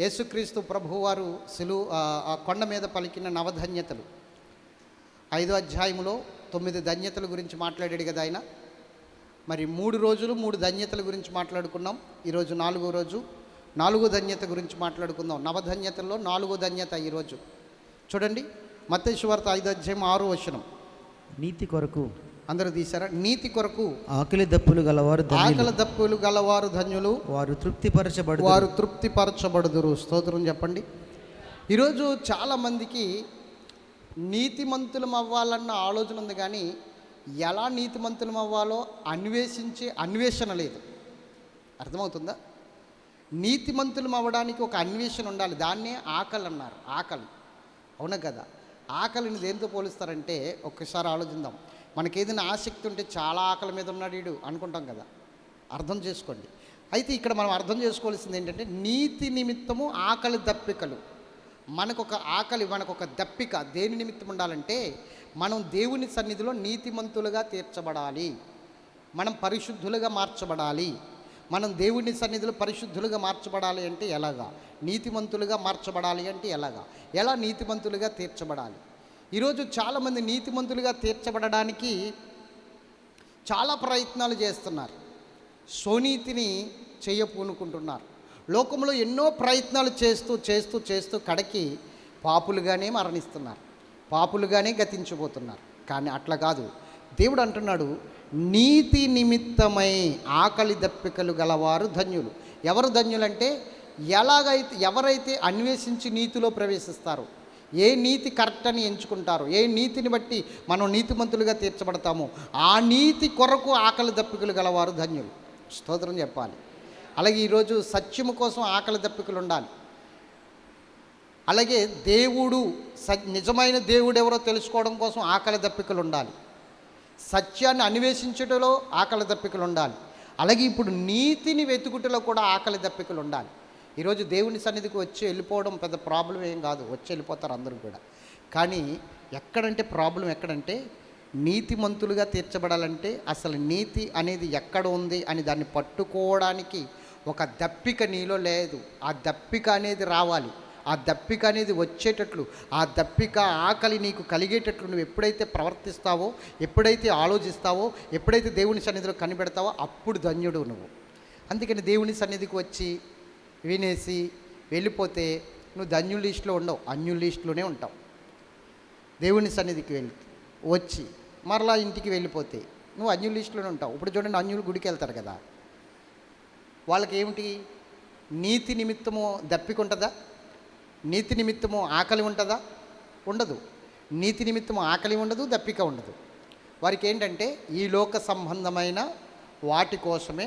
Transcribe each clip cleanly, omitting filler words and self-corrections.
యేసుక్రీస్తు ప్రభువారు ఆ కొండ మీద పలికిన నవధన్యతలు 5వ అధ్యాయంలో 9 ధన్యతల గురించి మాట్లాడాడు కదా ఆయన. మరి 3 రోజులు 3 ధన్యతల గురించి మాట్లాడుకున్నాం. ఈరోజు 4వ రోజు 4 ధన్యత గురించి మాట్లాడుకుందాం. నవధన్యతల్లో 4వ ధన్యత ఈరోజు చూడండి. మత్తయి సువార్త 5వ అధ్యాయం 6వ వచనం. నీతి కొరకు అందరూ తీశారా? నీతి కొరకు ఆకలి దప్పులు గలవారు ధన్యులు, వారు తృప్తిపరచబడుదురు. స్తోత్రం చెప్పండి. ఈరోజు చాలామందికి నీతిమంతులం అవ్వాలన్న ఆలోచన ఉంది, కానీ ఎలా నీతిమంతులం అవ్వాలో అన్వేషణ లేదు. అర్థమవుతుందా? నీతిమంతులం అవ్వడానికి ఒక అన్వేషణ ఉండాలి. దాన్నే ఆకలి అన్నారు. ఆకలి, అవునా కదా? ఆకలిని దేంతో పోలుస్తారంటే ఒక్కసారి ఆలోచిద్దాం. మనకేదైనా ఆసక్తి ఉంటే చాలా ఆకలి మీద ఉన్నాడు వీడు అనుకుంటాం కదా. అర్థం చేసుకోండి. అయితే ఇక్కడ మనం అర్థం చేసుకోవాల్సింది ఏంటంటే, నీతి నిమిత్తము ఆకలి దప్పికలు. మనకొక ఆకలి, మనకొక దప్పిక దేని నిమిత్తం ఉండాలంటే, మనం దేవుని సన్నిధిలో నీతిమంతులుగా తీర్చబడాలి, మనం పరిశుద్ధులుగా మార్చబడాలి. మనం దేవుని సన్నిధిలో పరిశుద్ధులుగా మార్చబడాలి అంటే ఎలాగా? నీతిమంతులుగా మార్చబడాలి అంటే ఎలాగా? ఎలా నీతిమంతులుగా తీర్చబడాలి? ఈరోజు చాలామంది నీతిమంతులుగా తీర్చబడడానికి చాలా ప్రయత్నాలు చేస్తున్నారు. స్వనీతిని చేయపూనుకుంటున్నారు. లోకంలో ఎన్నో ప్రయత్నాలు చేస్తూ కడకి పాపులుగానే మరణిస్తున్నారు, పాపులుగానే గతించిపోతున్నారు. కానీ అట్లా కాదు. దేవుడు అంటున్నాడు, నీతి నిమిత్తమై ఆకలి దప్పికలు గలవారు ధన్యులు. ఎవరు ధన్యులంటే, ఎవరైతే అన్వేషించి నీతిలో ప్రవేశిస్తారో, ఏ నీతి కరెక్ట్ అని ఎంచుకుంటారో, ఏ నీతిని బట్టి మనం నీతిమంతులుగా తీర్చబడతామో, ఆ నీతి కొరకు ఆకలి దప్పికలు గలవారు ధన్యులు. స్తోత్రం చెప్పాలి. అలాగే ఈరోజు సత్యము కోసం ఆకలి దప్పికలు ఉండాలి. అలాగే నిజమైన దేవుడు ఎవరో తెలుసుకోవడం కోసం ఆకలి దప్పికలు ఉండాలి. సత్యాన్ని అన్వేషించుటలో ఆకలి దప్పికలు ఉండాలి. అలాగే ఇప్పుడు నీతిని వెతుకుటలో కూడా ఆకలి దప్పికలు ఉండాలి. ఈరోజు దేవుని సన్నిధికి వచ్చి వెళ్ళిపోవడం పెద్ద ప్రాబ్లం ఏం కాదు, వచ్చి వెళ్ళిపోతారు అందరూ కూడా. కానీ ప్రాబ్లం ఎక్కడంటే, నీతిమంతులుగా తీర్చబడాలంటే అసలు నీతి అనేది ఎక్కడ ఉంది అని దాన్ని పట్టుకోవడానికి ఒక దప్పిక నీలో లేదు. ఆ దప్పిక అనేది రావాలి. ఆ దప్పిక అనేది వచ్చేటట్లు, ఆ దప్పిక ఆకలి నీకు కలిగేటట్లు నువ్వు ఎప్పుడైతే ప్రవర్తిస్తావో, ఎప్పుడైతే ఆలోచిస్తావో, ఎప్పుడైతే దేవుని సన్నిధిలో కనిపెడతావో అప్పుడు ధన్యుడు నువ్వు. అందుకని దేవుని సన్నిధికి వచ్చి వినేసి వెళ్ళిపోతే నువ్వు ధన్యుల లిస్టులో ఉండవు, అన్యుల లిస్టులోనే ఉంటావు. దేవుని సన్నిధికి వచ్చి మరలా ఇంటికి వెళ్ళిపోతే నువ్వు అన్యుల లిస్టులోనే ఉంటావు. ఇప్పుడు చూడండి, అన్యులు గుడికి వెళ్తారు కదా, వాళ్ళకి ఏమిటి? నీతి నిమిత్తము దప్పిక ఉంటుందా? నీతి నిమిత్తము ఆకలి ఉంటుందా? ఉండదు. నీతి నిమిత్తము ఆకలి ఉండదు, దప్పిక ఉండదు. వారికి ఏంటంటే ఈ లోక సంబంధమైన వాటి కోసమే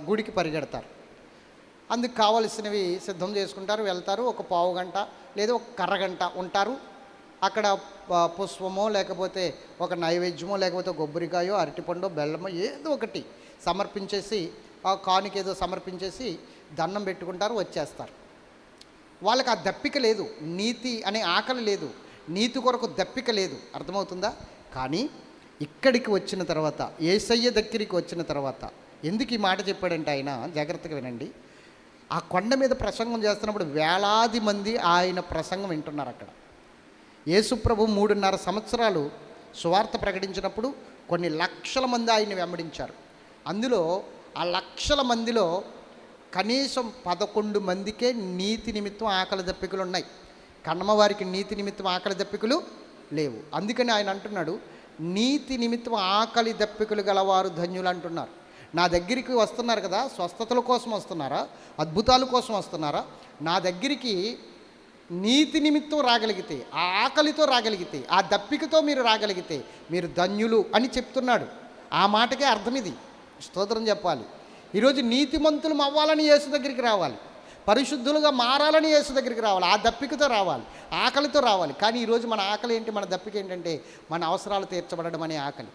గుడికి పరిగెడతారు. అందుకు కావలసినవి సిద్ధం చేసుకుంటారు, వెళ్తారు. ఒక పావు గంట లేదా ఒక కర్రగంట ఉంటారు అక్కడ. పుష్పమో లేకపోతే ఒక నైవేద్యమో లేకపోతే కొబ్బరికాయో అరటిపండో బెల్లమో ఏదో ఒకటి సమర్పించేసి, ఆ కానుక ఏదో సమర్పించేసి దండం పెట్టుకుంటారు, వచ్చేస్తారు. వాళ్ళకి ఆ దప్పిక లేదు, నీతి అనే ఆకలి లేదు, నీతి కొరకు దప్పిక లేదు. అర్థమవుతుందా? కానీ ఇక్కడికి వచ్చిన తర్వాత, యేసయ్య దగ్గరికి వచ్చిన తర్వాత, ఎందుకు ఈ మాట చెప్పాడంటే ఆయన, జాగ్రత్తగా వినండి. ఆ కొండ మీద ప్రసంగం చేస్తున్నప్పుడు వేలాది మంది ఆయన ప్రసంగం వింటున్నారు అక్కడ. యేసుప్రభు 3.5 సంవత్సరాలు సువార్త ప్రకటించినప్పుడు కొన్ని లక్షల మంది ఆయన్ని వెంబడించారు. అందులో ఆ లక్షల మందిలో కనీసం 11 మందికే నీతి నిమిత్తం ఆకలి దప్పికలు ఉన్నాయి. కన్నమవారికి నీతి నిమిత్తం ఆకలి దప్పికలు లేవు. అందుకని ఆయన అంటున్నాడు, నీతి నిమిత్తం ఆకలి దప్పికలు గలవారు ధన్యులు అంటున్నారు. నా దగ్గరికి వస్తున్నారు కదా, స్వస్థతల కోసం వస్తున్నారా, అద్భుతాల కోసం వస్తున్నారా? నా దగ్గరికి నీతి నిమిత్తం రాగలిగితే, ఆ ఆకలితో రాగలిగితే, ఆ దప్పికతో మీరు రాగలిగితే మీరు ధన్యులు అని చెప్తున్నాడు. ఆ మాటకే అర్థం ఇది. స్తోత్రం చెప్పాలి. ఈరోజు నీతిమంతులు అవ్వాలని యేసు దగ్గరికి రావాలి, పరిశుద్ధులుగా మారాలని యేసు దగ్గరికి రావాలి, ఆ దప్పికతో రావాలి, ఆకలితో రావాలి. కానీ ఈరోజు మన ఆకలి ఏంటి? మన దప్పిక ఏంటంటే, మన అవసరాలు తీర్చబడడం అనే ఆకలి,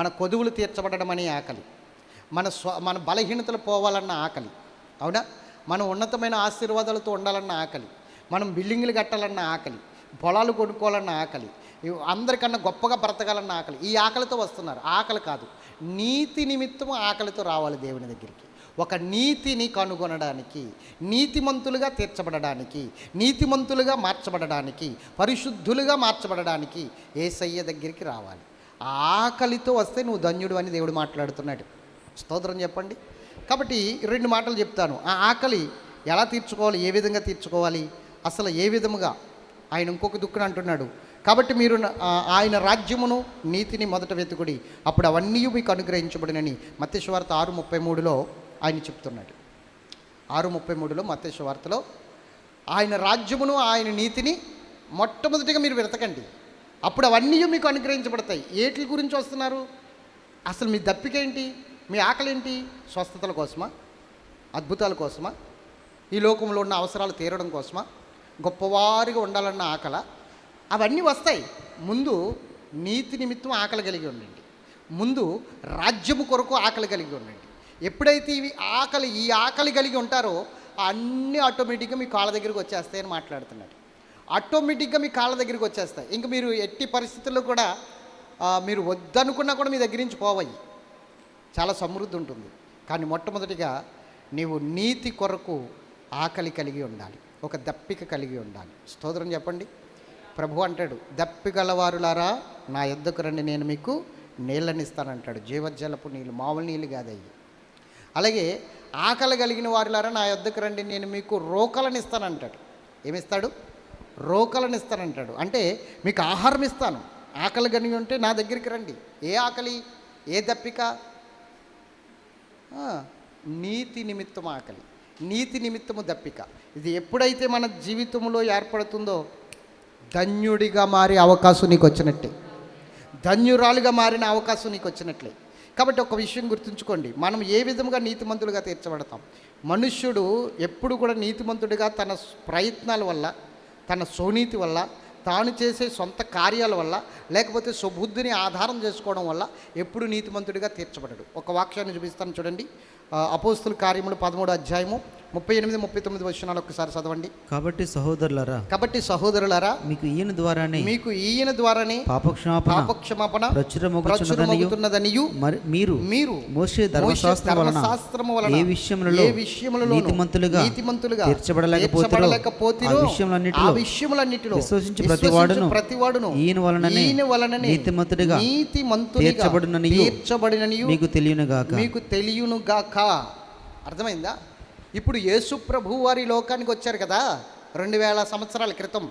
మన కొదువులు తీర్చబడడం అనే ఆకలి, మన బలహీనతలు పోవాలన్న ఆకలి, అవునా? మనం ఉన్నతమైన ఆశీర్వాదాలతో ఉండాలన్న ఆకలి, మనం బిల్డింగ్లు కట్టాలన్న ఆకలి, పొలాలు కొనుక్కోవాలన్న ఆకలి, అందరికన్నా గొప్పగా బ్రతకాలన్న ఆకలి. ఈ ఆకలితో వస్తున్నారు. ఆకలి కాదు, నీతి నిమిత్తం ఆకలితో రావాలి దేవుని దగ్గరికి. ఒక నీతిని కనుగొనడానికి, నీతిమంతులుగా తీర్చబడడానికి, నీతిమంతులుగా మార్చబడడానికి, పరిశుద్ధులుగా మార్చబడడానికి యేసయ్య దగ్గరికి రావాలి. ఆకలితో వస్తే నువ్వు ధన్యుడు అని దేవుడు మాట్లాడుతున్నాడు. స్తోత్రం చెప్పండి. కాబట్టి 2 మాటలు చెప్తాను. ఆ ఆకలి ఎలా తీర్చుకోవాలి, ఏ విధంగా తీర్చుకోవాలి, అసలు ఏ విధముగా. ఆయన ఇంకొక దుక్కుని అంటున్నాడు, కాబట్టి మీరు ఆయన రాజ్యమును నీతిని మొదట వెతుకుడి, అప్పుడు అవన్నీ మీకు అనుగ్రహించబడినని మత్తయి సువార్త 6:33లో ఆయన చెప్తున్నాడు. 6:33లో మత్తయి సువార్తలో ఆయన రాజ్యమును ఆయన నీతిని మొట్టమొదటిగా మీరు వెతకండి, అప్పుడు అవన్నీ మీకు అనుగ్రహించబడతాయి. ఏటి గురించి వస్తున్నారు? అసలు మీ దప్పిక ఏంటి? మీ ఆకలి ఏంటి? స్వస్థతల కోసమా? అద్భుతాల కోసమా? ఈ లోకంలో ఉన్న అవసరాలు తీరడం కోసమా? గొప్పవారిగా ఉండాలన్న ఆకల? అవన్నీ వస్తాయి. ముందు నీతి నిమిత్తం ఆకలి కలిగి ఉండండి. ముందు రాజ్యము కొరకు ఆకలి కలిగి ఉండండి. ఎప్పుడైతే ఈ ఆకలి కలిగి ఉంటారో అన్నీ ఆటోమేటిక్గా మీ కాళ్ళ దగ్గరికి వచ్చేస్తాయని మాట్లాడుతున్నాడు. ఆటోమేటిక్గా మీ కాళ్ళ దగ్గరికి వచ్చేస్తాయి. ఇంక మీరు ఎట్టి పరిస్థితుల్లో కూడా మీరు వద్దనుకున్నా కూడా మీ దగ్గర నుంచి పోవయ్యి. చాలా సమృద్ధి ఉంటుంది. కానీ మొట్టమొదటిగా నీవు నీతి కొరకు ఆకలి కలిగి ఉండాలి, ఒక దప్పిక కలిగి ఉండాలి. స్తోత్రం చెప్పండి. ప్రభు అంటాడు, దప్పిగలవారులారా నా యొద్దకు రండి, నేను మీకు నీళ్ళనిస్తానంటాడు. జీవజలపు నీళ్ళు, మామూలు నీళ్ళు కాదయ్యి. అలాగే ఆకలి కలిగిన వారులారా నా యొద్దకు రండి, నేను మీకు రోకలను ఇస్తానంటాడు. ఏమిస్తాడు? రోకలను ఇస్తానంటాడు. అంటే మీకు ఆహారం ఇస్తాను. ఆకలి కలిగి ఉంటే నా దగ్గరికి రండి. ఏ ఆకలి, ఏ దప్పిక? నీతి నిమిత్తం ఆకలి, నీతి నిమిత్తము దప్పిక. ఇది ఎప్పుడైతే మన జీవితంలో ఏర్పడుతుందో ధన్యుడిగా మారే అవకాశం నీకు వచ్చినట్టే, ధన్యురాలుగా మారిన అవకాశం నీకు వచ్చినట్లే. కాబట్టి ఒక విషయం గుర్తుంచుకోండి, మనం ఏ విధంగా నీతిమంతులుగా తీర్చబడతాం. మనుష్యుడు ఎప్పుడు కూడా నీతిమంతుడిగా తన ప్రయత్నాల వల్ల, తన స్వనీతి వల్ల, తాను చేసే సొంత కార్యాల వల్ల, లేకపోతే సుబుద్ధిని ఆధారం చేసుకోవడం వల్ల ఎప్పుడు నీతిమంతుడిగా తీర్చబడడు. ఒక వాక్యాన్ని చూపిస్తాను చూడండి. అపోస్తుల కార్యములు 13:38-39 వచనాలు ఒకసారి చదవండి. కాబట్టి సహోదరులారా మీకు ఈయన ద్వారానే పాపక్షమాపణ ప్రచురమగుతున్నదనియు మీరు మోషే ధర్మశాస్త్రము వలన ఏ విషయములలో నీతిమంతులుగా తీర్చబడలేకపోతిరో ఆ విషయములన్నిటిలో విశ్వసించు ప్రతివాడును ఈయన వలననే నీతిమంతుడిగా తీర్చబడిననియు మీకు తెలియనుగాక. అర్థమైందా? ఇప్పుడు యేసు ప్రభు వారి లోకానికి వచ్చారు కదా 2000 సంవత్సరాల క్రితం.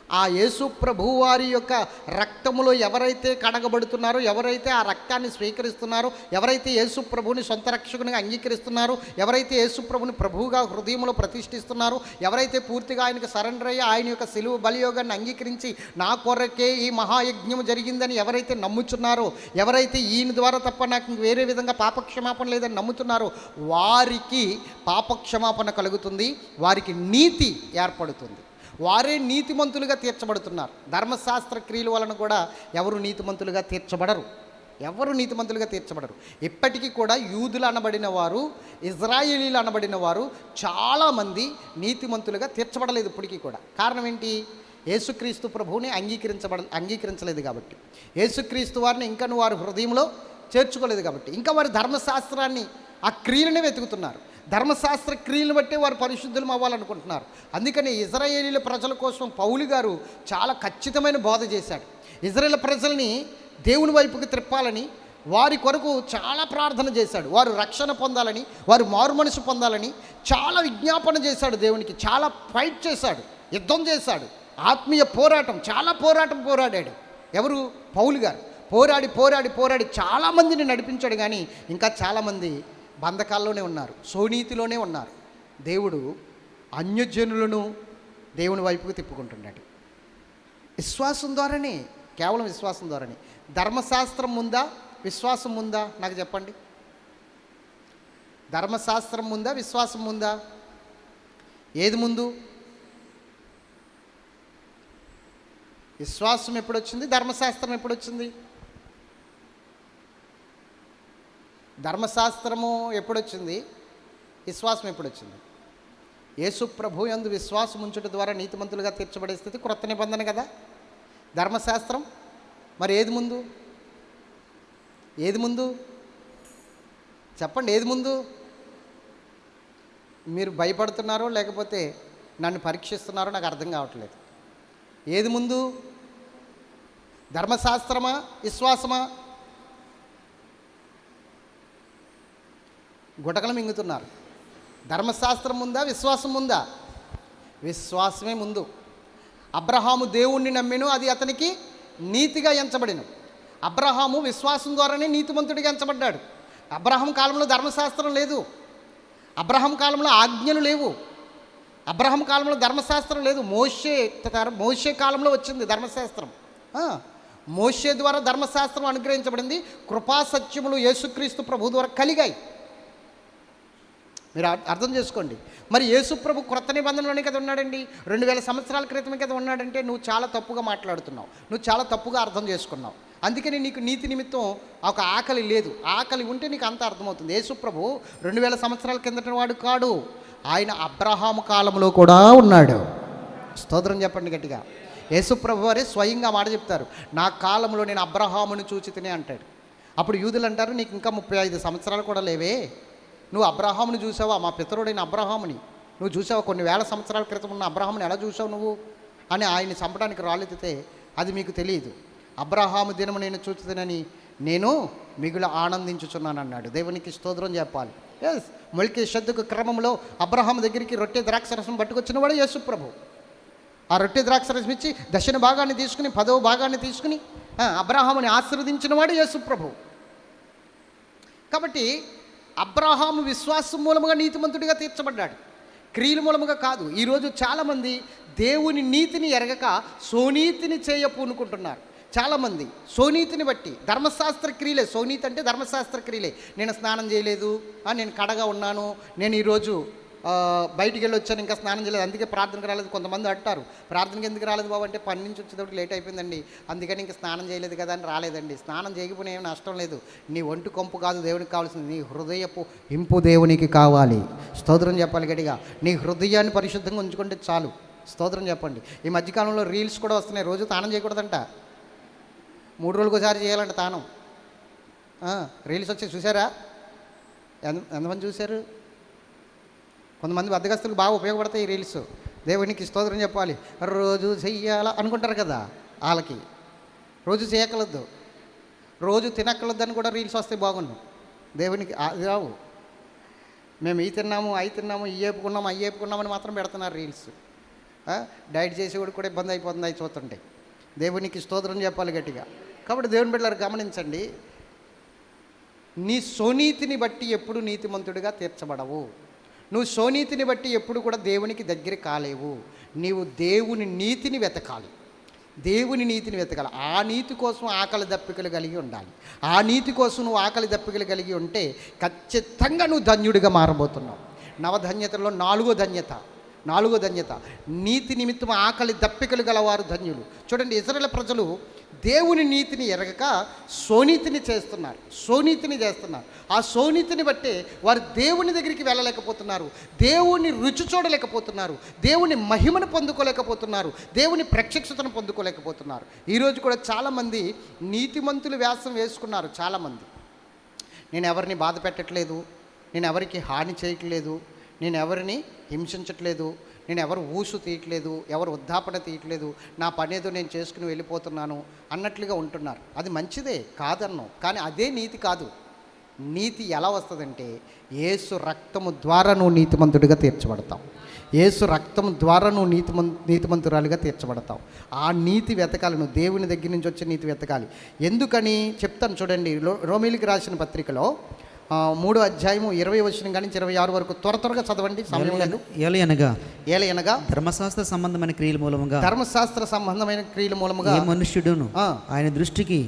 ఆ యేసు ప్రభు వారి యొక్క రక్తములో ఎవరైతే కడగబడుతున్నారో, ఎవరైతే ఆ రక్తాన్ని స్వీకరిస్తున్నారో, ఎవరైతే యేసు ప్రభుని సొంత రక్షకునిగా అంగీకరిస్తున్నారో, ఎవరైతే యేసు ప్రభుని ప్రభువుగా హృదయంలో ప్రతిష్ఠిస్తున్నారో, ఎవరైతే పూర్తిగా ఆయనకు సరెండర్ అయ్యి ఆయన యొక్క సిలువ బలియోగాన్ని అంగీకరించి నా కొరకే ఈ మహాయజ్ఞం జరిగిందని ఎవరైతే నమ్ముచున్నారో, ఎవరైతే ఈయన ద్వారా తప్ప నాకు వేరే విధంగా పాపక్షమాపణ లేదని నమ్ముతున్నారో వారికి పాపక్షమాపణ కలుగుతుంది, వారికి నీతి ఏర్పడుతుంది, వారే నీతిమంతులుగా తీర్చబడుతున్నారు. ధర్మశాస్త్ర క్రియల వలన కూడా ఎవరు నీతిమంతులుగా తీర్చబడరు. ఇప్పటికీ కూడా యూదులు అనబడిన వారు, ఇజ్రాయేలీలు అనబడిన వారు చాలామంది నీతిమంతులుగా తీర్చబడలేదు ఇప్పటికీ కూడా. కారణం ఏంటి? యేసుక్రీస్తు ప్రభువుని అంగీకరించలేదు కాబట్టి, యేసుక్రీస్తు వారిని ఇంకా వారి హృదయంలో చేర్చుకోలేదు కాబట్టి, ఇంకా వారి ధర్మశాస్త్రాన్ని, ఆ క్రియలనే వెతుకుతున్నారు. ధర్మశాస్త్ర క్రియలను బట్టి వారు పరిశుద్ధులం అవ్వాలనుకుంటున్నారు. అందుకని ఇజ్రాయేలీల ప్రజల కోసం పౌలు గారు చాలా ఖచ్చితమైన బోధ చేశాడు. ఇజ్రాయేల్ ప్రజల్ని దేవుని వైపుకి త్రిప్పాలని, వారి కొరకు చాలా ప్రార్థన చేశాడు. వారు రక్షణ పొందాలని, వారు మారుమనసు పొందాలని చాలా విజ్ఞాపన చేశాడు. దేవునికి చాలా ఫైట్ చేశాడు, యుద్ధం చేశాడు, ఆత్మీయ పోరాటం, చాలా పోరాడాడు. ఎవరు? పౌలు గారు. పోరాడి చాలామందిని నడిపించాడు. కానీ ఇంకా చాలామంది బంధకాల్లోనే ఉన్నారు, సోనీతిలోనే ఉన్నారు. దేవుడు అన్యజనులను దేవుని వైపుకు తిప్పుకుంటున్నాడు. విశ్వాసం ద్వారానే, కేవలం విశ్వాసం ద్వారానే. ధర్మశాస్త్రం ముందా, విశ్వాసం ముందా? నాకు చెప్పండి. ధర్మశాస్త్రం ముందా, విశ్వాసం ముందా? ఏది ముందు? విశ్వాసం ఎప్పుడొచ్చింది? ధర్మశాస్త్రం ఎప్పుడొచ్చింది? ధర్మశాస్త్రము ఎప్పుడొచ్చింది? విశ్వాసం ఎప్పుడొచ్చింది? యేసు ప్రభు యందు విశ్వాసం ఉంచుట ద్వారా నీతిమంతులుగా తీర్చబడే స్థితి క్రొత్త నిబంధన కదా. ధర్మశాస్త్రం మరి ఏది ముందు? చెప్పండి, ఏది ముందు? మీరు భయపడుతున్నారో లేకపోతే నన్ను పరీక్షిస్తున్నారో నాకు అర్థం కావట్లేదు. ఏది ముందు, ధర్మశాస్త్రమా విశ్వాసమా? గుటకలు మింగుతున్నారు. ధర్మశాస్త్రం ముందా విశ్వాసం ముందా? విశ్వాసమే ముందు. అబ్రహాము దేవుణ్ణి నమ్మెను, అది అతనికి నీతిగా ఎంచబడిను. అబ్రహాము విశ్వాసం ద్వారానే నీతిమంతుడిగా ఎంచబడ్డాడు. అబ్రహాం కాలంలో ధర్మశాస్త్రం లేదు, అబ్రహాం కాలంలో ఆజ్ఞలు లేవు, అబ్రహాం కాలంలో ధర్మశాస్త్రం లేదు. మోషే కాలంలో వచ్చింది ధర్మశాస్త్రం. మోషే ద్వారా ధర్మశాస్త్రం అనుగ్రహించబడింది. కృపా సత్యములు యేసుక్రీస్తు ప్రభు ద్వారా కలిగాయి. మీరు అర్థం చేసుకోండి. మరి యేసు ప్రభు క్రొత్త నిబంధనలోనే కదా ఉన్నాడండి, 2000 సంవత్సరాల క్రితమే కదా ఉన్నాడంటే నువ్వు చాలా తప్పుగా మాట్లాడుతున్నావు, నువ్వు చాలా తప్పుగా అర్థం చేసుకున్నావు. అందుకని నీకు నీతి నిమిత్తం ఒక ఆకలి లేదు. ఆకలి ఉంటే నీకు అంత అర్థమవుతుంది. యేసు ప్రభు 2000 సంవత్సరాల కిందట వాడు కాడు, ఆయన అబ్రహాము కాలంలో కూడా ఉన్నాడు. స్తోత్రం చెప్పండి గట్టిగా. యేసు ప్రభు వారే స్వయంగా మాట చెప్తారు, నా కాలంలో నేను అబ్రహామును చూచి తినే అంటాడు. అప్పుడు యూదులు అంటారు, నీకు ఇంకా 35 సంవత్సరాలు కూడా లేవే, నువ్వు అబ్రహాముని చూసావా? మా పితరుడైన అబ్రహాముని నువ్వు చూసావా? కొన్ని వేల సంవత్సరాల క్రితం ఉన్న అబ్రహాముని ఎలా చూసావు నువ్వు అని ఆయన్ని చంపడానికి రాళ్ళెత్తితే అది మీకు తెలియదు. అబ్రహాము దినము నేను చూచుదనని నేను మిగులు ఆనందించుచున్నాను అన్నాడు. దేవునికి స్తోత్రం చెప్పాలి. ఎస్, మెల్కీషెదెకు క్రమంలో అబ్రహాము దగ్గరికి రొట్టె ద్రాక్షరసం పట్టుకొచ్చిన వాడు యేసు ప్రభు. ఆ రొట్టె ద్రాక్షరసం ఇచ్చి 10వ భాగాన్ని తీసుకుని 10వ భాగాన్ని తీసుకుని అబ్రహాముని ఆశీర్వదించిన వాడు యేసు ప్రభు. కాబట్టి అబ్రహాము విశ్వాసం మూలముగా నీతిమంతుడిగా తీర్చబడ్డాడు, క్రియల మూలముగా కాదు. ఈరోజు చాలామంది దేవుని నీతిని ఎరగక సోనీతిని చేయపూనుకుంటున్నారు. చాలామంది సోనీతిని బట్టి ధర్మశాస్త్ర క్రియలే, సోనీతి అంటే ధర్మశాస్త్ర క్రియలే. నేను స్నానం చేయలేదు, నేను కడగా ఉన్నాను, నేను ఈరోజు బయటికి వెళ్ళి వచ్చాను, ఇంకా స్నానం చేయలేదు, అందుకే ప్రార్థనకు రాలేదు. కొంతమంది అంటారు, ప్రార్థనకి ఎందుకు రాలేదు బాబు అంటే పని నుంచి వచ్చేటప్పుడు లేట్ అయిపోయిందండి, అందుకని ఇంకా స్నానం చేయలేదు కదా అని రాలేదండి. స్నానం చేయకపోయినా ఏమి నష్టం లేదు. నీ ఒంటి కొంపు కాదు దేవునికి కావాల్సింది, నీ హృదయపు ఇంపు దేవునికి కావాలి. స్తోత్రం చెప్పాలి గట్టిగా. నీ హృదయాన్ని పరిశుద్ధంగా ఉంచుకుంటే చాలు. స్తోత్రం చెప్పండి. ఈ మధ్యకాలంలో రీల్స్ కూడా వస్తున్నాయి, రోజు స్నానం చేయకూడదంట, 3 రోజులకు ఒకసారి చేయాలంట స్నానం. రీల్స్ వచ్చి చూసారా? ఎంతమంది చూశారు? కొంతమంది బద్దగస్తులకు బాగా ఉపయోగపడతాయి ఈ రీల్స్. దేవునికి స్తోత్రం చెప్పాలి. రోజు చెయ్యాలా అనుకుంటారు కదా, వాళ్ళకి రోజు చేయకలద్దు, రోజు తినక్కలద్దు అని కూడా రీల్స్ వస్తే బాగున్నాం. దేవునికి అది రావు. మేము ఈ తిన్నాము, అవి తిన్నాము, ఈ ఏపుకున్నాము, అవి ఏపుకున్నామని మాత్రం పెడుతున్నారు రీల్స్. డైట్ చేసేవాడు కూడా ఇబ్బంది అయిపోతుంది అవి చూస్తుంటే. దేవునికి స్తోత్రం చెప్పాలి గట్టిగా. కాబట్టి దేవుని బిడ్డలారు గమనించండి, నీ సోనీతిని బట్టి ఎప్పుడు నీతిమంతుడిగా తీర్చబడవు. నువ్వు సోనీతిని బట్టి ఎప్పుడు కూడా దేవునికి దగ్గర కాలేవు. నీవు దేవుని నీతిని వెతకాలి, దేవుని నీతిని వెతకాలి. ఆ నీతి కోసం ఆకలి దప్పికలు కలిగి ఉండాలి. ఆ నీతి కోసం నువ్వు ఆకలి దప్పికలు కలిగి ఉంటే ఖచ్చితంగా నువ్వు ధన్యుడిగా మారబోతున్నావు. నవధన్యతల్లో నాలుగో ధన్యత నీతి నిమిత్తం ఆకలి దప్పికలు గలవారు ధన్యులు. చూడండి, ఇశ్రాయేలు ప్రజలు దేవుని నీతిని ఎరగక సోనీతిని చేస్తున్నారు. ఆ సోనీతిని బట్టే వారు దేవుని దగ్గరికి వెళ్ళలేకపోతున్నారు, దేవుని రుచి చూడలేకపోతున్నారు, దేవుని మహిమను పొందుకోలేకపోతున్నారు, దేవుని ప్రత్యక్షతను పొందుకోలేకపోతున్నారు. ఈరోజు కూడా చాలామంది నీతిమంతులు వ్యాసం వేసుకున్నారు. చాలామంది, నేను ఎవరిని బాధ పెట్టట్లేదు, నేను ఎవరికి హాని చేయట్లేదు, నేను ఎవరిని హింసించట్లేదు, నేను ఎవరు ఊసు తీయట్లేదు, ఎవరు ఉద్దాపన తీయట్లేదు, నా పనేదో నేను చేసుకుని వెళ్ళిపోతున్నాను అన్నట్లుగా ఉంటున్నారు. అది మంచిదే కాదన్నాం, కానీ అదే నీతి కాదు. నీతి ఎలా వస్తుందంటే యేసు రక్తము ద్వారా నువ్వు నీతిమంతుడిగా తీర్చబడతావు. యేసు రక్తం ద్వారా నువ్వు నీతిమంతురాలుగా తీర్చబడతావు. ఆ నీతి వెతకాలి, నువ్వు దేవుని దగ్గర నుంచి వచ్చే నీతి వెతకాలి. ఎందుకని చెప్తాను చూడండి. రోమీలికి రాసిన పత్రికలో 3వ అధ్యాయము 20 వచనం కానీ 26 వరకు త్వరగా చదవండి. ఏలయనగా ధర్మశాస్త్ర సంబంధమైన క్రియల మూలముగా ఏ మనుష్యుడును ఆయన దృష్టికి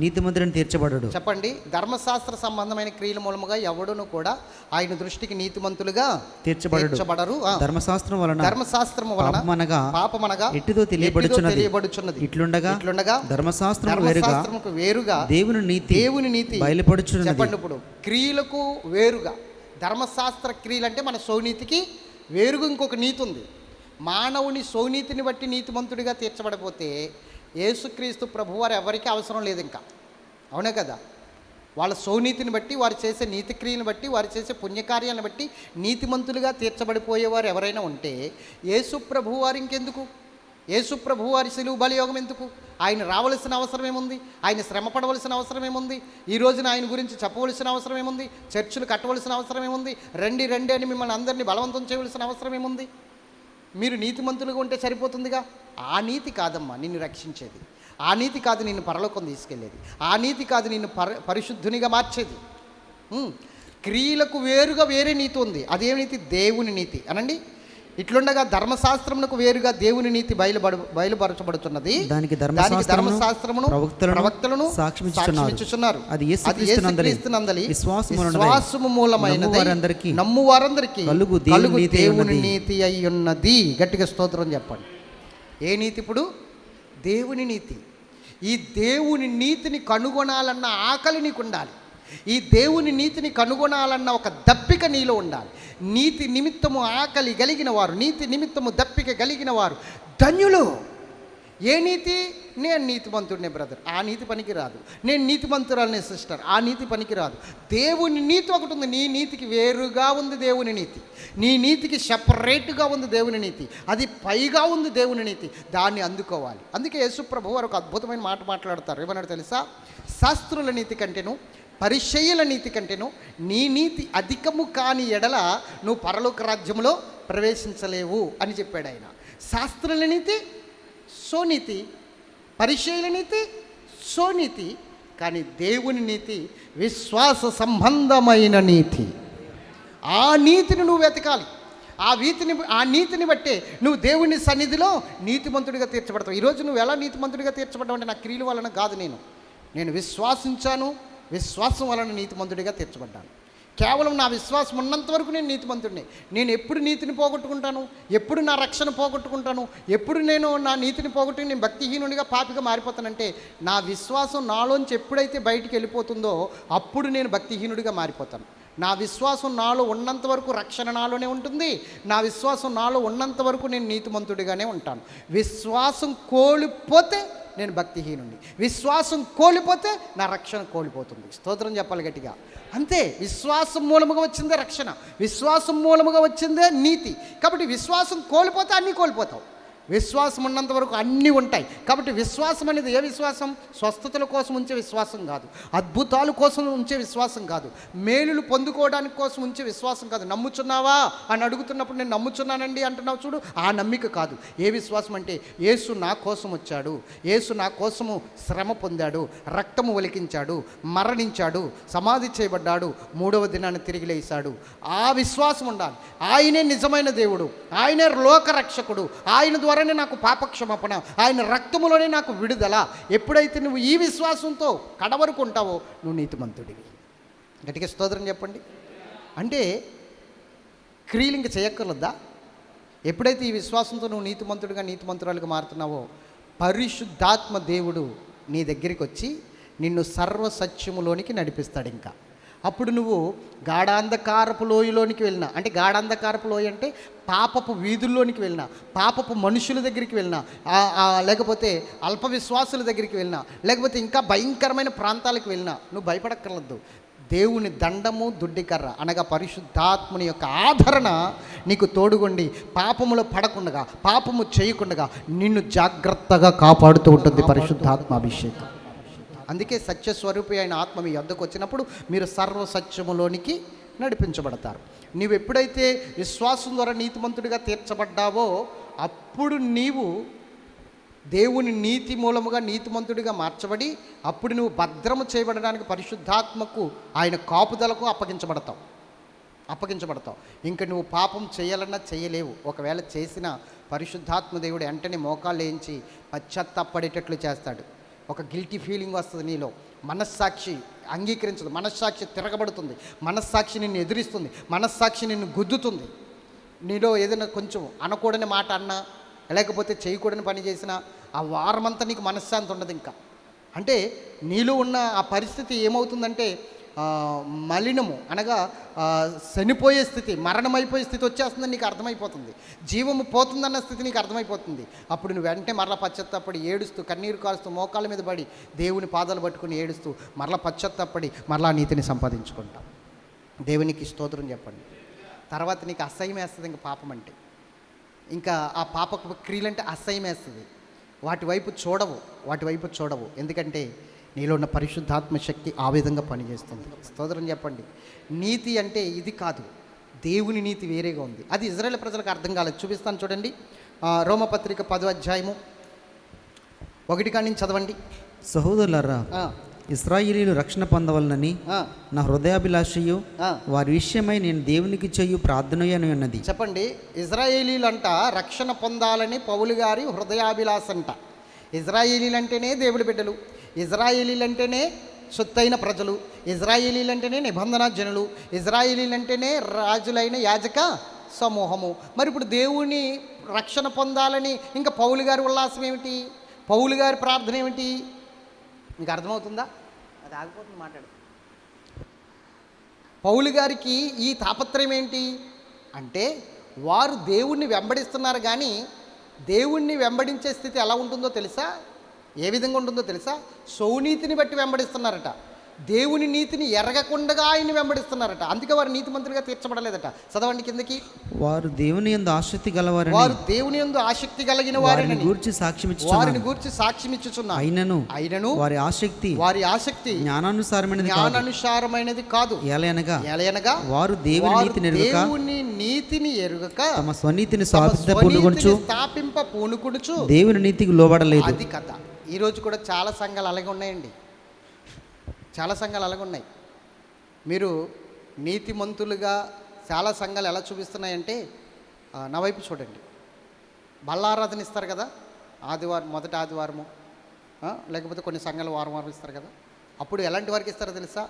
నీతిమంతుడని తీర్చబడడు. చెప్పండి, ధర్మశాస్త్ర సంబంధమైన క్రియల మూలముగా ఎవడును కూడా ఆయన దృష్టికి నీతిమంతులుగా తీర్చబడరు. ధర్మశాస్త్రం వలన పాపమనగా ఎట్టిదో తెలియబడుచున్నది. ఇట్లుండగా ధర్మశాస్త్రముకు వేరుగా దేవుని నీతి బయలుపడుచున్నది. చెప్పండి, ఇప్పుడు క్రియలకు వేరుగా ధర్మశాస్త్ర క్రియలు అంటే మన సోనీతికి వేరుగా ఇంకొక నీతి ఉంది. మానవుని సోనీతిని బట్టి నీతిమంతుడిగా తీర్చబడిపోతే యేసుక్రీస్తు ప్రభువారు ఎవరికి అవసరం లేదు ఇంకా. అవునే కదా? వాళ్ళ సౌనీతిని బట్టి, వారు చేసే నీతిక్రియలను బట్టి, వారు చేసే పుణ్యకార్యాలను బట్టి నీతిమంతులుగా తీర్చబడిపోయేవారు ఎవరైనా ఉంటే యేసు ప్రభువు వారు ఇంకెందుకు? యేసు ప్రభువు వారి సిలువ బలియోగం ఎందుకు? ఆయన రావలసిన అవసరం ఏముంది? ఆయన శ్రమ పడవలసిన అవసరం ఏముంది? ఈ రోజున ఆయన గురించి చెప్పవలసిన అవసరం ఏముంది? చర్చిలు కట్టవలసిన అవసరం ఏముంది? రండి రండి అని మిమ్మల్ని అందరినీ బలవంతం చేయవలసిన అవసరం ఏముంది? మీరు నీతిమంతులుగా ఉంటే సరిపోతుందిగా. ఆ నీతి కాదమ్మా నిన్ను రక్షించేది. ఆ నీతి కాదు నిన్ను పరలోకం తీసుకెళ్ళేది. ఆ నీతి కాదు నిన్ను పరిశుద్ధునిగా మార్చేది. క్రియలకు వేరుగా వేరే నీతి ఉంది. అదేమి నీతి? దేవుని నీతి అనండి. ఇట్లుండగా ధర్మశాస్త్రమునకు వేరుగా దేవుని నీతి బయలుపరచబడుతున్నది. దానికి ధర్మశాస్త్రమును ప్రవక్తలను సాక్ష్యమిచ్చుచున్నారు. అది యేసుక్రీస్తునందలి విశ్వాసము మూలమైనది నమ్మువారందరికీ కలుగు దేవుని నీతి అయ్యున్నది. గట్టిగా స్తోత్రం చెప్పండి. ఏ నీతి? ఇప్పుడు దేవుని నీతి. ఈ దేవుని నీతిని కనుగొనాలన్న ఆకలి నీకు ఉండాలి. ఈ దేవుని నీతిని కనుగొనాలన్న ఒక దప్పిక నీలో ఉండాలి. నీతి నిమిత్తము ఆకలి కలిగిన వారు, నీతి నిమిత్తము దప్పిక కలిగిన వారు ధన్యులు. ఏ నీతి? నేను నీతిమంతుడినే బ్రదర్, ఆ నీతి పనికి రాదు. నేను నీతిమంతురాలనే సిస్టర్, ఆ నీతి పనికి రాదు. దేవుని నీతి ఒకటి ఉంది. నీ నీతికి వేరుగా ఉంది దేవుని నీతి. నీ నీతికి సెపరేట్గా ఉంది దేవుని నీతి. అది పైగా ఉంది దేవుని నీతి. దాన్ని అందుకోవాలి. అందుకే యేసు ప్రభువు వారు ఒక అద్భుతమైన మాట మాట్లాడతారు. ఏమన్నాడు తెలుసా? శాస్త్రుల నీతి కంటేను పరిచయుల నీతి కంటేను నీ నీతి అధికము కాని ఎడల నువ్వు పరలోక రాజ్యంలో ప్రవేశించలేవు అని చెప్పాడు ఆయన. శాస్త్రుల నీతి సోనీతి, పరిచయుల నీతి సోనీతి, కానీ దేవుని నీతి విశ్వాస సంబంధమైన నీతి. ఆ నీతిని నువ్వు వెతకాలి. ఆ నీతిని బట్టే నువ్వు దేవుని సన్నిధిలో నీతిమంతుడిగా తీర్చబడతావు. ఈరోజు నువ్వు ఎలా నీతిమంతుడిగా తీర్చబడ్డావు అంటే నా క్రియల వలన కాదు. నేను విశ్వాసించాను, విశ్వాసం వలన నీతిమంతుడిగా తీర్చబడ్డాను. కేవలం నా విశ్వాసం ఉన్నంత వరకు నేను నీతిమంతుడిని. నేను ఎప్పుడు నీతిని పోగొట్టుకుంటాను? ఎప్పుడు నా రక్షణ పోగొట్టుకుంటాను? ఎప్పుడు నేను నా నీతిని పోగొట్టుకుని నేను భక్తిహీనుడిగా పాపిగా మారిపోతానంటే నా విశ్వాసం నాలోంచి ఎప్పుడైతే బయటికి వెళ్ళిపోతుందో అప్పుడు నేను భక్తిహీనుడిగా మారిపోతాను. నా విశ్వాసం నాలో ఉన్నంత వరకు రక్షణ నాలోనే ఉంటుంది. నా విశ్వాసం నాలో ఉన్నంత వరకు నేను నీతిమంతుడిగానే ఉంటాను. విశ్వాసం కోల్పోతే నేను భక్తిహీనుడిని. విశ్వాసం కోల్పోతే నా రక్షణ కోల్పోతుంది. స్తోత్రం చెప్పాలి గట్టిగా. అంతే. విశ్వాసం మూలముగా వచ్చిందే రక్షణ, విశ్వాసం మూలముగా వచ్చిందే నీతి. కాబట్టి విశ్వాసం కోల్పోతే అన్నీ కోల్పోతావు. విశ్వాసం ఉన్నంత వరకు అన్నీ ఉంటాయి. కాబట్టి విశ్వాసం అనేది ఏ విశ్వాసం? స్వస్థతల కోసం ఉంచే విశ్వాసం కాదు, అద్భుతాల కోసం ఉంచే విశ్వాసం కాదు, మేలులు పొందుకోవడానికి కోసం ఉంచే విశ్వాసం కాదు. నమ్ముచున్నావా అని అడుగుతున్నప్పుడు నేను నమ్ముచున్నానండి అంటున్నావు చూడు, ఆ నమ్మిక కాదు. ఏ విశ్వాసం అంటే యేసు నా కోసం వచ్చాడు, యేసు నా కోసము శ్రమ పొందాడు, రక్తము ఒలికించాడు, మరణించాడు, సమాధి చేయబడ్డాడు, 3వ దినాన్ని తిరిగి లేచాడు. ఆ విశ్వాసం ఉండాలి. ఆయనే నిజమైన దేవుడు, ఆయనే లోకరక్షకుడు, ఆయన ద్వారానే నాకు పాపక్షమాపణ, ఆయన రక్తములోనే నాకు విడుదల. ఎప్పుడైతే నువ్వు ఈ విశ్వాసంతో కడవరకు ఉంటావో నువ్వు నీతిమంతుడివి. గట్టిగా స్తోత్రం చెప్పండి. అంటే క్రియలు ఇంక చేయక్కర్లేదా? ఎప్పుడైతే ఈ విశ్వాసంతో నువ్వు నీతిమంతురాలుగా మారుతున్నావో పరిశుద్ధాత్మ దేవుడు నీ దగ్గరికి వచ్చి నిన్ను సర్వసత్యములోనికి నడిపిస్తాడు. ఇంకా అప్పుడు నువ్వు గాఢాంధకారపు లోయలోనికి వెళ్ళినా, అంటే గాఢాంధకారపు లోయ అంటే పాపపు వీధుల్లోనికి వెళ్ళినా, పాపపు మనుషుల దగ్గరికి వెళ్ళినా, లేకపోతే అల్ప విశ్వాసుల దగ్గరికి వెళ్ళినా, లేకపోతే ఇంకా భయంకరమైన ప్రాంతాలకు వెళ్ళినా నువ్వు భయపడక్కర్లేదు. దేవుని దండము దుడ్డికర్ర అనగా పరిశుద్ధాత్మని యొక్క ఆదరణ నీకు తోడుగొండి పాపములో పడకుండగా, పాపము చేయకుండగా నిన్ను జాగ్రత్తగా కాపాడుతూ ఉంటుంది పరిశుద్ధాత్మ అభిషేకం. అందుకే సత్యస్వరూపి అయిన ఆత్మ మీ వద్దకు వచ్చినప్పుడు మీరు సర్వసత్యములోనికి నడిపించబడతారు. నీవు ఎప్పుడైతే విశ్వాసం ద్వారా నీతిమంతుడిగా తీర్చబడ్డావో అప్పుడు నీవు దేవుని నీతి మూలముగా నీతిమంతుడిగా మార్చబడి అప్పుడు నువ్వు భద్రము చేయబడడానికి పరిశుద్ధాత్మకు ఆయన కాపుదలకు అప్పగించబడతావు. ఇంక నువ్వు పాపం చేయాలన్నా చేయలేవు. ఒకవేళ చేసిన పరిశుద్ధాత్మ దేవుడు వెంటనే మోకాళ్ళు వేయించి పశ్చాత్తాపడేటట్లు చేస్తాడు. ఒక గిల్టీ ఫీలింగ్ వస్తుంది నీలో. మనస్సాక్షి అంగీకరించదు, మనస్సాక్షి తిరగబడుతుంది, మనస్సాక్షి నిన్ను ఎదిరిస్తుంది, మనస్సాక్షి నిన్ను గుద్దుతుంది. నీలో ఏదైనా కొంచెం అనకూడని మాట అన్నా లేకపోతే చేయకూడని పని చేసినా ఆ వారమంతా నీకు మనశ్శాంతి ఉండదు. ఇంకా అంటే నీలో ఉన్న ఆ పరిస్థితి ఏమవుతుందంటే మలినము అనగా చనిపోయే స్థితి, మరణమైపోయే స్థితి వచ్చేస్తుందని నీకు అర్థమైపోతుంది. జీవము పోతుందన్న స్థితి నీకు అర్థమైపోతుంది. అప్పుడు నువ్వు వెంటనే మరల పశ్చాత్తాపడి ఏడుస్తూ, కన్నీరు కారుస్తూ, మోకాళ్ళ మీద పడి దేవుని పాదాలు పట్టుకుని ఏడుస్తూ మరల పశ్చాత్తాపడి మరలా నీతిని సంపాదించుకుంటాం. దేవునికి స్తోత్రం చెప్పండి. తర్వాత నీకు అసహ్యం వేస్తుంది ఇంకా పాపం అంటే, ఇంకా ఆ పాపకు క్రియలంటే అసహ్యం వేస్తుంది. వాటి వైపు చూడవు. ఎందుకంటే నీలో ఉన్న పరిశుద్ధాత్మ శక్తి ఆ విధంగా పనిచేస్తుంది. స్తోత్రం చెప్పండి. నీతి అంటే ఇది కాదు, దేవుని నీతి వేరేగా ఉంది. అది ఇజ్రాయేల్ ప్రజలకు అర్థం కాలేదు. చూపిస్తాను చూడండి. రోమపత్రిక 10వ అధ్యాయము 1 చదవండి. సహోదరులారా, ఇశ్రాయేలీయులు రక్షణ పొందవలనని నా హృదయాభిలాషయు వారి విషయమై నేను దేవునికి చేయు ప్రార్థనయని ఉన్నది. చెప్పండి. ఇజ్రాయేలీలంట రక్షణ పొందాలని పౌలు గారి హృదయాభిలాష అంట. ఇజ్రాయేలీలంటేనే దేవుడి బిడ్డలు, ఇజ్రాయేలీలంటేనే సొత్తైన ప్రజలు, ఇజ్రాయేలీలంటేనే నిబంధన జనులు, ఇజ్రాయేలీలంటేనే రాజులైన యాజక సమూహము. మరి ఇప్పుడు దేవుని రక్షణ పొందాలని ఇంకా పౌలు గారి ఉల్లాసం ఏమిటి, పౌలు గారి ప్రార్థన ఏమిటి? మీకు అర్థమవుతుందా? అది ఆగిపోతుంది మాట్లాడు. పౌలు గారికి ఈ తాపత్రయం ఏంటి అంటే, వారు దేవుణ్ణి వెంబడిస్తున్నారు, కానీ దేవుణ్ణి వెంబడించే స్థితి ఎలా ఉంటుందో తెలుసా? ఏ విధంగా ఉంటుందో తెలుసా? సౌనీతిని బట్టి వెంబడిస్తున్నారట. దేవుని నీతిని ఎరగకుండా ఆయన్ని వెంబడిస్తున్నారట. అందుకే వారు నీతిమంతులుగా తీర్చబడలేదట. చదవండి కిందకి. వారు దేవుని యందు ఆసక్తి గలవారని, వారు దేవుని యందు ఆసక్తి కలిగిన వారిని గూర్చి సాక్ష్యమిచ్చుచున్నారు. అయినను వారి ఆసక్తి జ్ఞానానుసారమైనది కాదు. ఏలయనగా వారు దేవుని నీతిని ఎరుగక తమ స్వనీతిని స్థాపింప పూనుకుడుచు దేవుని నీతికి లోబడలేదు. అది కథ. ఈరోజు కూడా చాలా సంఘాలు అలాగే ఉన్నాయండి. చాలా సంఘాలు అలాగే ఉన్నాయి. మీరు నీతిమంతులుగా చాలా సంఘాలు ఎలా చూపిస్తున్నాయంటే, నా వైపు చూడండి. బల్లారాధన ఇస్తారు కదా, ఆదివారం, మొదటి ఆదివారము, లేకపోతే కొన్ని సంఘాలు వారం ఇస్తారు కదా. అప్పుడు ఎలాంటి వారికి ఇస్తారో తెలుసా?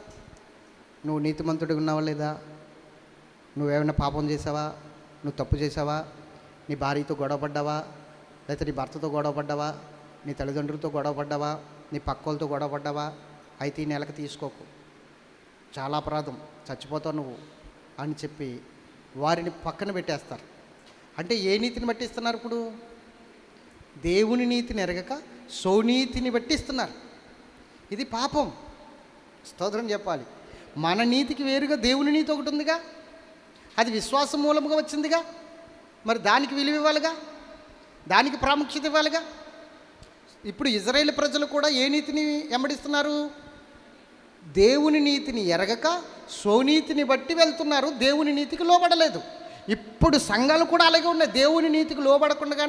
నువ్వు నీతిమంతుడిగా ఉన్నావా లేదా, నువ్వేమైనా పాపం చేసావా, నువ్వు తప్పు చేసావా, నీ భార్యతో గొడవపడ్డావా, లేకపోతే నీ భర్తతో గొడవపడ్డావా, నీ తల్లిదండ్రులతో గొడవపడ్డావా, నీ పక్కోళ్ళతో గొడవపడ్డావా, అయితే ఈ నెలకు తీసుకోకు, చాలా అపరాధం, చచ్చిపోతావు నువ్వు అని చెప్పి వారిని పక్కన పెట్టేస్తారు. అంటే ఏ నీతిని బట్టి ఇస్తున్నారు? ఇప్పుడు దేవుని నీతిని ఎరగక సౌనీతిని బట్టి ఇస్తున్నారు. ఇది పాపం. స్తోత్రం చెప్పాలి. మన నీతికి వేరుగా దేవుని నీతి ఒకటి ఉందిగా, అది విశ్వాసం మూలముగా వచ్చిందిగా. మరి దానికి విలువ ఇవ్వాలిగా, దానికి ప్రాముఖ్యత ఇవ్వాలిగా. ఇప్పుడు ఇజ్రాయేల్ ప్రజలు కూడా ఏ నీతిని వెంబడిస్తున్నారు? దేవుని నీతిని ఎరగక స్వనీతిని బట్టి వెళ్తున్నారు, దేవుని నీతికి లోబడలేదు. ఇప్పుడు సంఘాలు కూడా అలాగే ఉన్నాయి. దేవుని నీతికి లోబడకుండా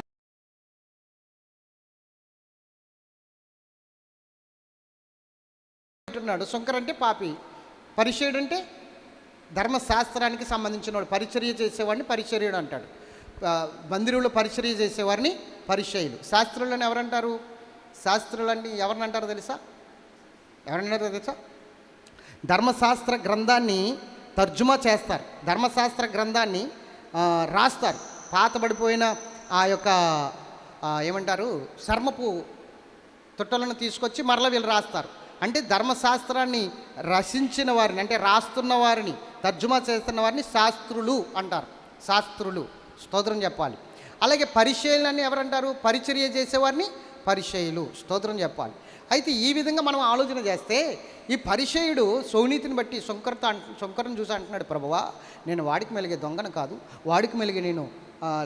అంటున్నాడు. శంకర్ అంటే పాపి, పరిచయుడు అంటే ధర్మశాస్త్రానికి సంబంధించినవాడు, పరిచర్య చేసేవాడిని పరిచర్యుడు అంటాడు. మందిరంలో పరిచర్య చేసేవారిని పరిచయులు. శాస్త్రులను ఎవరంటారు? శాస్త్రులని ఎవరిని అంటారో తెలుసా? ధర్మశాస్త్ర గ్రంథాన్ని తర్జుమా చేస్తారు, ధర్మశాస్త్ర గ్రంథాన్ని రాస్తారు. పాతబడిపోయిన ఆ యొక్క ఏమంటారు, చర్మపు తొట్టలను తీసుకొచ్చి మరల వీళ్ళు రాస్తారు. అంటే ధర్మశాస్త్రాన్ని రచించిన వారిని, అంటే రాస్తున్న వారిని, తర్జుమా చేస్తున్న వారిని శాస్త్రులు అంటారు. శాస్త్రులు. స్తోత్రం చెప్పాలి. అలాగే పరిచయులని ఎవరంటారు? పరిచర్య చేసేవారిని పరిచయులు. స్తోత్రం చెప్పాలి. అయితే ఈ విధంగా మనం ఆలోచన చేస్తే, ఈ పరిచయుడు సౌనీతిని బట్టి శంకరుని చూసి అంటున్నాడు, ప్రభువా, నేను వాడికి మెలిగే దొంగను కాదు, వాడికి మెలిగే నేను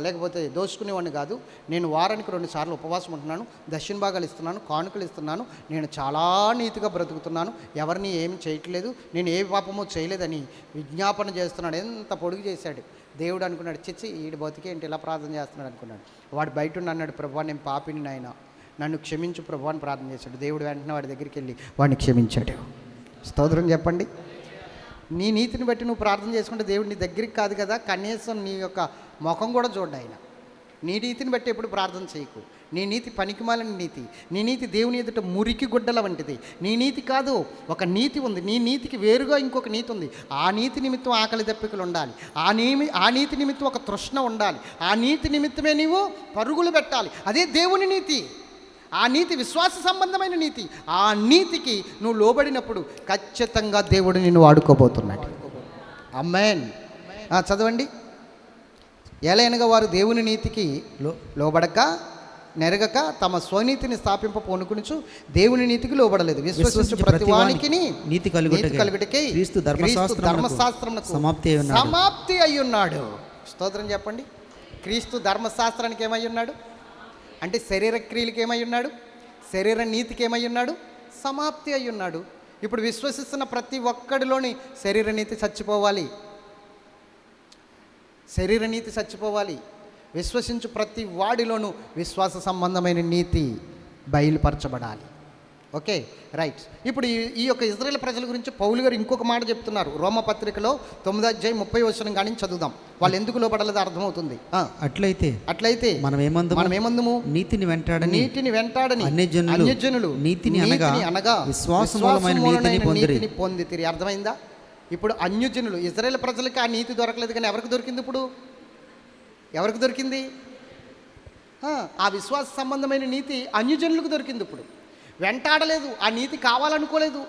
లేకపోతే దోచుకునేవాడిని కాదు, నేను వారానికి 2 సార్లు ఉపవాసం ఉంటున్నాను, దక్షిణ భాగాలు ఇస్తున్నాను, కానుకలు ఇస్తున్నాను, నేను చాలా నీతిగా బ్రతుకుతున్నాను, ఎవరిని ఏమి చేయట్లేదు, నేను ఏ పాపమో చేయలేదని విజ్ఞాపన చేస్తున్నాడు. ఎంత పొడుగు చేశాడు. దేవుడు అనుకున్నాడు, చిచ్చి ఈడు బతికేంటి ఇలా ప్రార్థన చేస్తున్నాడు అనుకున్నాడు. వాడు బయట అన్నాడు, ప్రభువా, నేను పాపిని నాయన, నన్ను క్షమించు ప్రభు అని ప్రార్థన చేశాడు. దేవుడు వెంటనే వాడి దగ్గరికి వెళ్ళి వాడిని క్షమించాడు. స్తోత్రం చెప్పండి. నీ నీతిని బట్టి నువ్వు ప్రార్థన చేసుకుంటే దేవుడు నీ దగ్గరికి కాదు కదా, కనీసం నీ యొక్క ముఖం కూడా చూడ్డా ఆయన. నీ నీతిని బట్టి ఎప్పుడు ప్రార్థన చేయకు. నీ నీతి పనికిమాలిన నీతి. నీ నీతి దేవుని ఎదుట మురికి గుడ్డల వంటిది. నీ నీతి కాదు, ఒక నీతి ఉంది. నీ నీతికి వేరుగా ఇంకొక నీతి ఉంది. ఆ నీతి నిమిత్తం ఆకలి దప్పికలు ఉండాలి. ఆ నీతి నిమిత్తం ఒక తృష్ణ ఉండాలి. ఆ నీతి నిమిత్తమే నీవు పరుగులు పెట్టాలి. అదే దేవుని నీతి. ఆ నీతి విశ్వాస సంబంధమైన నీతి. ఆ నీతికి నువ్వు లోబడినప్పుడు ఖచ్చితంగా దేవుడు నిన్ను వాడుకోబోతున్నాడు. ఆమేన్. చదవండి. ఎలయనగా వారు దేవుని నీతికి లోబడక నెరగక తమ స్వనీతిని స్థాపింప పూనుకొనుచు దేవుని నీతికి లోబడలేదు. విశ్వసించు ప్రతి వానికి నీతి కలుగుటకై క్రీస్తు ధర్మశాస్త్రమునకు సమాప్తి అయ్యున్నాడు. స్తోత్రం చెప్పండి. క్రీస్తు ధర్మశాస్త్రానికి ఏమై ఉన్నాడు అంటే శరీర క్రియలకు ఏమై ఉన్నాడు, శరీర నీతికి ఏమై ఉన్నాడు, సమాప్తి అయి ఉన్నాడు. ఇప్పుడు విశ్వసిస్తున్న ప్రతి ఒక్కడిలోని శరీర నీతి చచ్చిపోవాలి, శరీర నీతి చచ్చిపోవాలి. విశ్వసించు ప్రతి వాడిలోనూ విశ్వాస సంబంధమైన నీతి బయలుపరచబడాలి. Okay, right. ఇప్పుడు ఈ యొక్క ఇజ్రాయేల్ ప్రజల గురించి పౌలు గారు ఇంకొక మాట చెప్తున్నారు. రోమపత్రికలో 9:30 కానీ చదువుదాం. వాళ్ళు ఎందుకు లోపడలేదో అర్థమవుతుంది. అట్లయితే మనం ఏమందుము నీతిని వెంటాడని అన్యజనులు నీతిని అనగా విశ్వాసమూలమైన నీతిని పొందితిరి. అర్థమైందా? ఇప్పుడు అన్యజనులు, ఇజ్రాయేల్ ప్రజలకి ఆ నీతి దొరకలేదు, కానీ ఎవరికి దొరికింది? ఇప్పుడు ఎవరికి దొరికింది? ఆ విశ్వాస సంబంధమైన నీతి అన్యజనులకు దొరికింది. ఇప్పుడు వెంటాడలేదు, ఆ నీతి కావాలనుకోలేదు,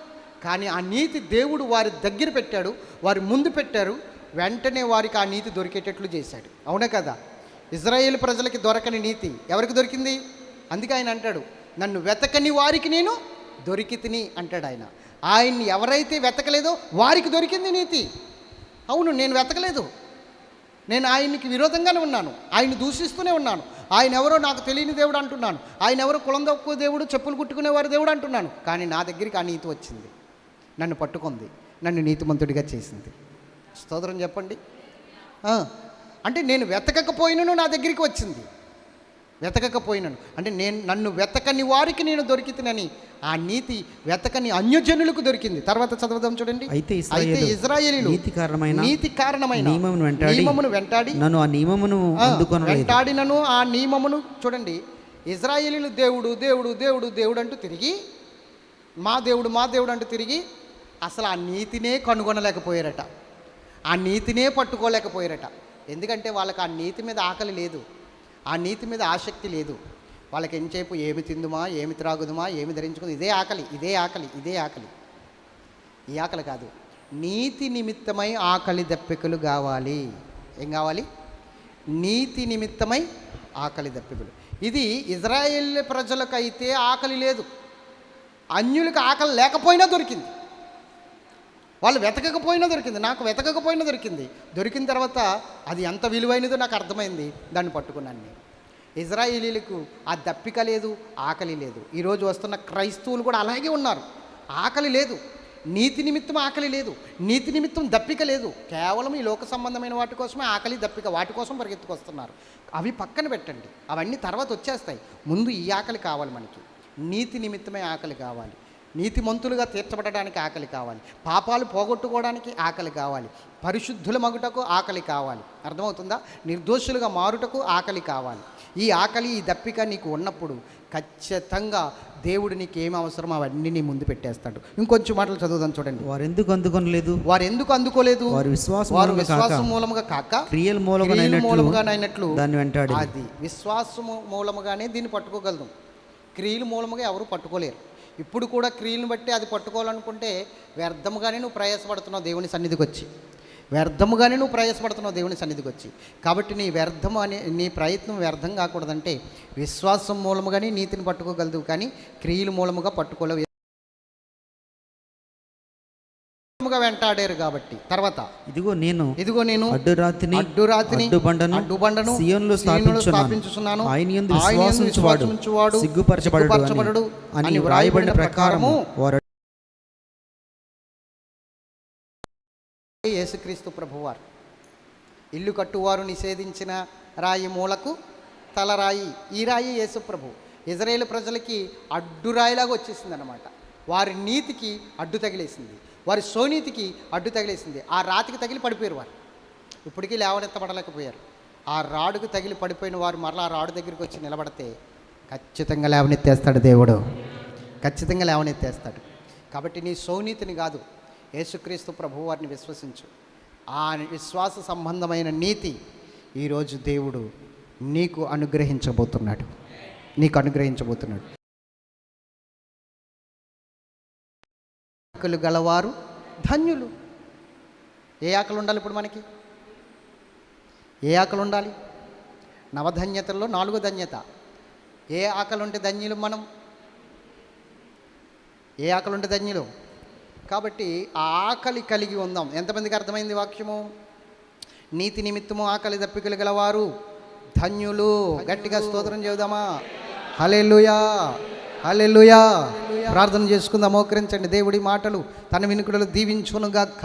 కానీ ఆ నీతి దేవుడు వారి దగ్గర పెట్టాడు, వారి ముందు పెట్టారు. వెంటనే వారికి ఆ నీతి దొరికేటట్లు చేశాడు. అవునా కదా? ఇజ్రాయేల్ ప్రజలకి దొరకని నీతి ఎవరికి దొరికింది? అందుకే ఆయన అంటాడు, నన్ను వెతకని వారికి నేను దొరికితిని అంటాడు ఆయన. ఆయన్ని ఎవరైతే వెతకలేదో వారికి దొరికింది నీతి. అవును, నేను వెతకలేదు, నేను ఆయనకి విరోధంగానే ఉన్నాను, ఆయన దూషిస్తూనే ఉన్నాను, ఆయన ఎవరో నాకు తెలియని దేవుడు అంటున్నాను, ఆయన ఎవరో కులం తక్కువ దేవుడు, చెప్పులు కుట్టుకునేవారు దేవుడు అంటున్నాను, కానీ నా దగ్గరికి ఆ నీతి వచ్చింది, నన్ను పట్టుకుంది, నన్ను నీతిమంతుడిగా చేసింది. స్తోత్రం చెప్పండి. అంటే నేను వెతకకపోయినను నా దగ్గరికి వచ్చింది. వెతకకపోయినను అంటే నన్ను వెతకని వారికి నేను దొరికితేనని ఆ నీతి వెతకని అన్యజనులకు దొరికింది. తర్వాత చదవదాం చూడండి. అయితే ఇశ్రాయేలీయులు నీతి కారణమైన నియమమును వెంటాడి నన్ను ఆ నియమమును చూడండి. ఇశ్రాయేలీయులు దేవుడు దేవుడు దేవుడు దేవుడు అంటూ తిరిగి మా దేవుడు అంటూ తిరిగి అసలు ఆ నీతినే కనుగొనలేకపోయారట, ఆ నీతినే పట్టుకోలేకపోయారట. ఎందుకంటే వాళ్ళకి ఆ నీతి మీద ఆకలి లేదు, ఆ నీతి మీద ఆసక్తి లేదు. వాళ్ళకి ఎంతసేపు ఏమి తిందుమా, ఏమి త్రాగుదుమా, ఏమి ధరించుకుంది, ఇదే ఆకలి. ఈ ఆకలి కాదు, నీతి నిమిత్తమై ఆకలి దప్పికలు కావాలి. ఏం కావాలి? నీతి నిమిత్తమై ఆకలి దప్పికలు. ఇది ఇజ్రాయేల్ ప్రజలకైతే ఆకలి లేదు, అన్యులకు ఆకలి లేకపోయినా దొరికింది. వాళ్ళు వెతకకపోయినా దొరికింది, నాకు వెతకకపోయినా దొరికింది. దొరికిన తర్వాత అది ఎంత విలువైనదో నాకు అర్థమైంది, దాన్ని పట్టుకున్నాను నేను. ఇజ్రాయేలీలకు ఆ దప్పిక లేదు, ఆకలి లేదు. ఈరోజు వస్తున్న క్రైస్తవులు కూడా అలాగే ఉన్నారు. ఆకలి లేదు, నీతి నిమిత్తం ఆకలి లేదు, నీతి నిమిత్తం దప్పిక లేదు. కేవలం ఈ లోక సంబంధమైన వాటి కోసమే ఆకలి దప్పిక, వాటి కోసం పరిగెత్తుకొస్తున్నారు. అవి పక్కన పెట్టండి, అవన్నీ తర్వాత వచ్చేస్తాయి. ముందు ఈ ఆకలి కావాలి మనకి. నీతి నిమిత్తమే ఆకలి కావాలి, నీతిమంతులుగా తీర్చబడడానికి ఆకలి కావాలి, పాపాలు పోగొట్టుకోవడానికి ఆకలి కావాలి, పరిశుద్ధుల మగుటకు ఆకలి కావాలి. అర్థమవుతుందా? నిర్దోషులుగా మారుటకు ఆకలి కావాలి. ఈ ఆకలి, ఈ దప్పిక నీకు ఉన్నప్పుడు ఖచ్చితంగా దేవుడు నీకు ఏమి అవసరమో అవన్నీ నీ ముందు పెట్టేస్తాడు. ఇంకొంచెం మాటలు చదువుదాం చూడండి. వారు ఎందుకు అందుకోలేదు? వారు విశ్వాసం మూలముగా కాక క్రియల మూలముగానైనట్లు దాన్ని వెంటాడి. అది విశ్వాసము మూలముగానే దీన్ని పట్టుకోగలదు, క్రియల మూలముగా ఎవరు పట్టుకోలేరు. ఇప్పుడు కూడా క్రియలను బట్టి అది పట్టుకోవాలనుకుంటే వ్యర్థముగానే నువ్వు ప్రయాసపడుతున్నావు దేవుని సన్నిధికి వచ్చి, దేవుని సన్నిధికి వచ్చి. కాబట్టి నీ ప్రయత్నం వ్యర్థం కాకూడదంటే విశ్వాసం మూలముగానే నీతిని పట్టుకోగలదు, కానీ క్రియల మూలముగా పట్టుకోలేవు. వెంటాడారు కాబట్టి. తర్వాత ఇదిగో నేను అడ్డురాతిని అడ్డుబండను సియోనులో స్థాపించుచున్నాను, ఆయన యందు విశ్వాసముంచువాడు సిగ్గుపరచబడడు అని వ్రాయబడిన ప్రకారము వారు. యేసుక్రీస్తు ప్రభువారు ఇల్లు కట్టువారు నిషేధించిన రాయి మూలకు తలరాయి. ఈ రాయి యేసు ప్రభు. ఇజ్రాయేల్ ప్రజలకి అడ్డురాయిలాగా వచ్చేసింది అన్నమాట. వారి నీతికి అడ్డు తగిలేసింది, వారి సోనీతికి అడ్డు తగిలేసింది. ఆ రాతికి తగిలి పడిపోయారు వారు, ఇప్పటికీ లేవనెత్తబడలేకపోయారు. ఆ రాడుకు తగిలి పడిపోయిన వారు మరలా ఆ రాడు దగ్గరికి వచ్చి నిలబడితే ఖచ్చితంగా లేవనెత్తేస్తాడు దేవుడు, ఖచ్చితంగా లేవనెత్తేస్తాడు. కాబట్టి నీ సోనీతిని కాదు, యేసుక్రీస్తు ప్రభు వారిని విశ్వసించు. ఆ విశ్వాస సంబంధమైన నీతి ఈరోజు దేవుడు నీకు అనుగ్రహించబోతున్నాడు. దప్పికలు గలవారు ధన్యులు. ఏ ఆకలి ఉండాలి ఇప్పుడు మనకి? ఏ ఆకలి ఉండాలి? నవధన్యతల్లో 4వ ధన్యత. ఏ ఆకలి ఉంటే ధన్యులు మనం? ఏ ఆకలి ఉంటే ధన్యులు? కాబట్టి ఆ ఆకలి కలిగి ఉందాం. ఎంతమందికి అర్థమైంది వాక్యము? నీతి నిమిత్తము ఆకలి దప్పికలు గలవారు ధన్యులు. గట్టిగా స్తోత్రం చెబుదామా? హల్లెలూయా, హల్లెలూయా. ప్రార్థన చేసుకుందాం, మోకరించండి. దేవుడి మాటలు తన వినుకుడలు దీవించునుగాక.